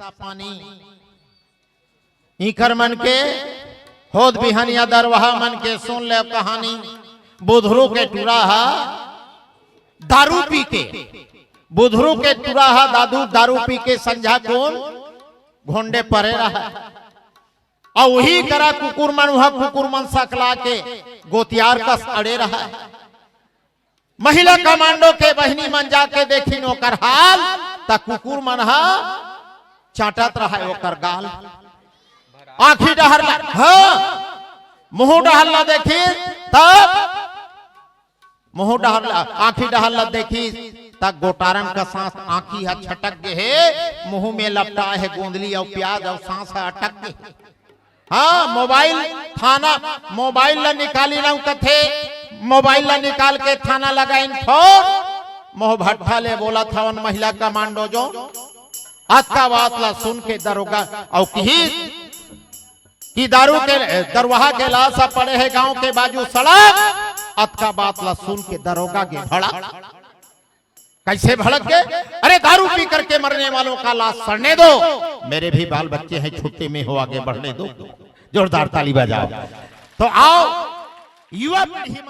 किस्सा पानी इकर मन के होद बिहनिया दरवाहा मन के सुन ले कहानी। बुधरू के टुराहा दारू पी के, बुधरू के टुराहा दारू पी के संझा कौन घोंडे परे रहा और वही करा कुकुर मन वह कुकुर मन सकला के गोतियार कस अड़े रहा। महिला कमांडो के बहनी मन जाके देखी नोकर हाल ता कुकुर मन हा चाटत रहा ओकर गाल। आंखी डहरला हाँ मुंह डहरला देखी तब मुंह डहरला आंखी डहरला देखी तब गोटारन का सांस आंखी है छटक गए है, मुंह में लपटा है गोंदली और प्याज और सांस है अटक गए। हाँ मोबाइल थाना मोबाइल ला निकाली रहा कथे मोबाइल ला निकाल के थाना लगाइन फोन मोह भट्ठा ले बोला था उन महिला कमांडो जो आज का बात ला सुन के दरोगा और की दारू के दरवाहा के लाशा पड़े है गांव के बाजू सड़क। अत का बात ला सुन के दरोगा के भड़क कैसे भड़क गए। अरे दारू पी करके मरने वालों का लाश सड़ने दो, मेरे भी बाल बच्चे हैं छुट्टी में हो आगे बढ़ने दो। जोरदार ताली बजाओ तो आओ युवा पीढ़ी